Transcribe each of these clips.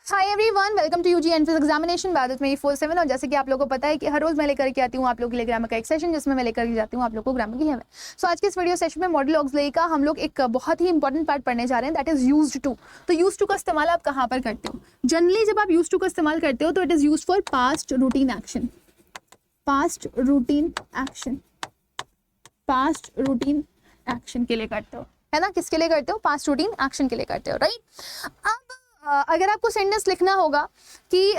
Hi everyone, welcome to UG entrance examination batch मेरी 47। और जैसे कि आप लोगों को पता है कि हर रोज मैं लेकर के आती हूँ आप लोगों के लिए ग्रामर का एक सेशन, जिसमें मैं लेकर के जाती हूँ आप लोगों को ग्रामर की हेवन। सो आज के इस वीडियो सेशन में मॉडल ऑक्सिलरी का हम लोग एक बहुत ही इंपॉर्टेंट पार्ट पढ़ने जा रहे हैं, दैट इज यूज्ड टू। तो यूज्ड टू का इस्तेमाल आप कहाँ पर करते हो? जनरली जब आप यूज्ड टू का इस्तेमाल करते हो तो it is used for past routine action, past routine action, past routine action के लिए करते हो, है ना? किसके लिए करते हो? पास्ट रूटीन एक्शन के लिए करते हो, राइट? अब अगर आपको सेंटेंस लिखना होगा कि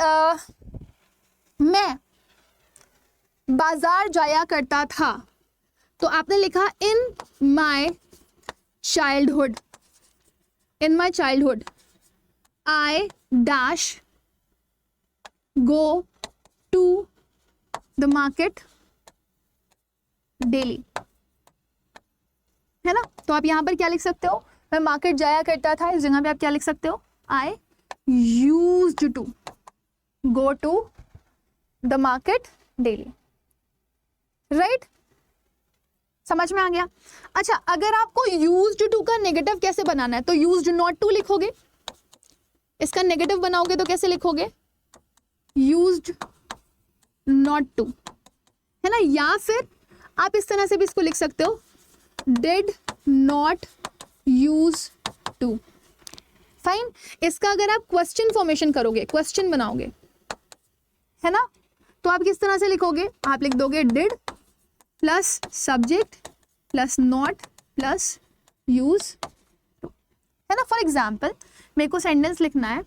मैं बाजार जाया करता था, तो आपने लिखा in my childhood, in my childhood I dash go to the market daily, है ना? तो आप यहां पर क्या लिख सकते हो? मैं मार्केट जाया करता था, इस जगह पे आप क्या लिख सकते हो? I used to go to the market daily, right? समझ में आ गया? अच्छा, अगर आपको used to का नेगेटिव कैसे बनाना है तो used not to लिखोगे। इसका नेगेटिव बनाओगे तो कैसे लिखोगे? used not to, है ना? या फिर आप इस तरह से भी इसको लिख सकते हो, did not use to। Fine. इसका अगर आप क्वेश्चन फॉर्मेशन करोगे, क्वेश्चन बनाओगे, है ना, तो आप किस तरह से लिखोगे? आप लिख दोगे did plus subject plus not plus use to, है ना? फॉर एग्जाम्पल मेरे को सेंटेंस लिखना है,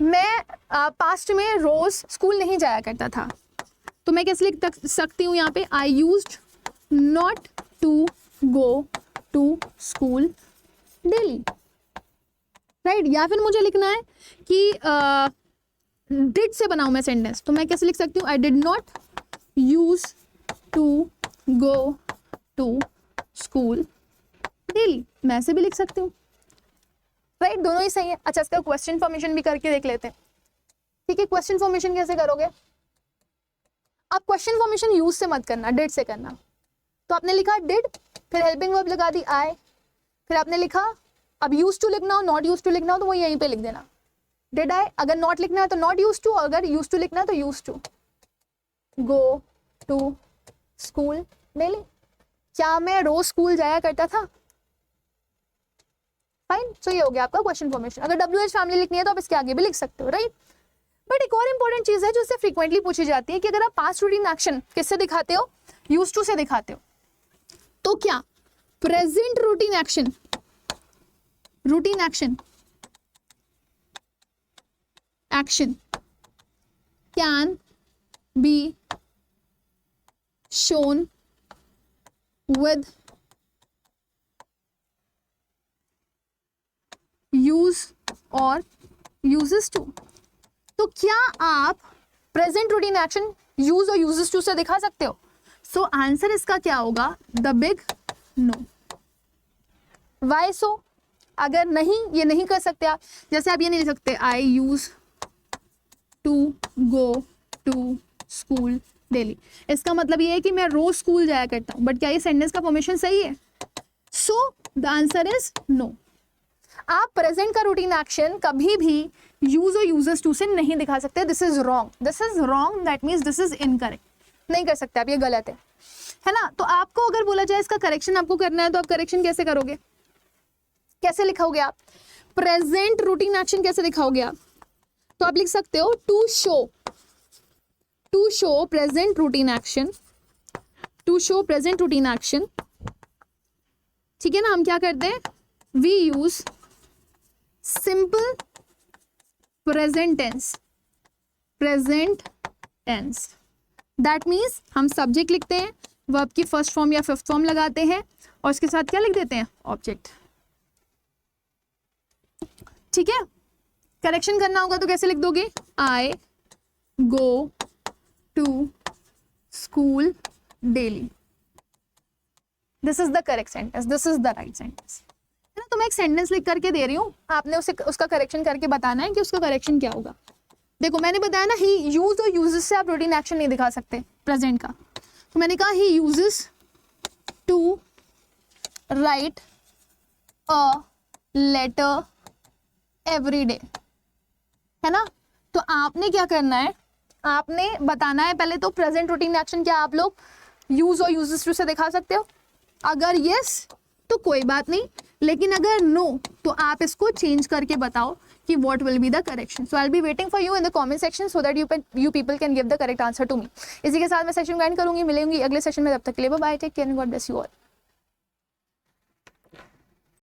मैं पास्ट में रोज स्कूल नहीं जाया करता था, तो मैं कैसे लिख सकती हूँ यहाँ पे? I used not to go to school daily, right? या फिर मुझे लिखना है कि डिड से बनाऊं मैं सेंटेंस, तो मैं कैसे लिख सकती हूँ? I did not use to go to school daily, मैं ऐसे भी लिख सकती हूँ, राइट? दोनों ही सही है। अच्छा, इसका क्वेश्चन फॉर्मेशन भी करके देख लेते हैं, ठीक है? क्वेश्चन फॉर्मेशन कैसे करोगे? आप क्वेश्चन फॉर्मेशन यूज से मत करना, डिड से करना। तो आपने लिखा डिड, फिर हेल्पिंग वर्ब लगा दी आई, फिर आपने लिखा, अब यूज टू लिखना हो, नॉट यूज टू लिखना हो तो वो यहीं पे लिख देना, डिड आई। अगर नॉट लिखना है तो नॉट यूज टू, अगर यूज टू लिखना है तो use to go to school daily. क्या मैं रोज स्कूल जाया करता था? फाइन। सो ये हो गया आपका क्वेश्चन फॉर्मेशन। अगर WH फैमिली लिखनी है तो आप इसके आगे भी लिख सकते हो, राइट? बट एक और इंपॉर्टेंट चीज है जो इससे फ्रीक्वेंटली पूछी जाती है कि अगर आप पास्ट रूटीन एक्शन किससे दिखाते हो? यूज टू से दिखाते हो, तो क्या present routine action, routine action can be shown with use or uses to। तो क्या आप प्रेजेंट रूटीन एक्शन यूज और यूजेस टू से दिखा सकते हो? सो आंसर इसका क्या होगा? The big no. Why so? अगर नहीं, ये नहीं कर सकते आप, जैसे आप ये नहीं लिख सकते I use to go to school daily, इसका मतलब ये है कि मैं रोज स्कूल जाया करता हूं, बट क्या ये सेंटेंस का फॉर्मेशन सही है? So the answer is no. आप प्रेजेंट का रूटीन एक्शन कभी भी यूज और यूजर्स टू से नहीं दिखा सकते। This is wrong, this is wrong, that means this is incorrect. नहीं कर सकते आप, ये गलत है ना? तो आपको अगर बोला जाए इसका करेक्शन आपको करना है तो आप करेक्शन कैसे करोगे? कैसे लिखोगे आप? प्रेजेंट रूटीन एक्शन कैसे दिखाओगे आप? तो आप लिख सकते हो to show present routine action, to show present routine action, ठीक है ना? हम क्या करते हैं? We use simple present tense, present tense. That means हम सब्जेक्ट लिखते हैं, वर्ब की फर्स्ट फॉर्म या फिफ्थ फॉर्म लगाते हैं और उसके साथ क्या लिख देते हैं? ऑब्जेक्ट, ठीक है? करेक्शन करना होगा तो कैसे लिख दोगे? I go to school daily, this is the correct sentence, this is the right sentence, है ना? तो मैं एक सेंटेंस लिख करके दे रही हूँ, आपने उसे उसका करेक्शन करके बताना है कि उसका करेक्शन क्या होगा। देखो मैंने बताया ना, ही यूज और यूजेस से आप रूटीन एक्शन नहीं दिखा सकते प्रेजेंट का, तो मैंने कहा he uses to write a letter every day, है ना। तो आपने क्या करना है, आपने बताना है पहले तो प्रेजेंट रूटीन एक्शन क्या आप लोग यूज और यूजेस टू से दिखा सकते हो। अगर यस तो कोई बात नहीं, लेकिन अगर नो तो आप इसको चेंज करके बताओ कि what will be the correction. So I will be waiting for you in the comment section so that you people can give the correct answer to me. इसी के साथ मैं सेशन ज्वाइन करूंगी, मिलेंगी अगले सेशन में, तब तक के लिए bye, take care and God bless you all.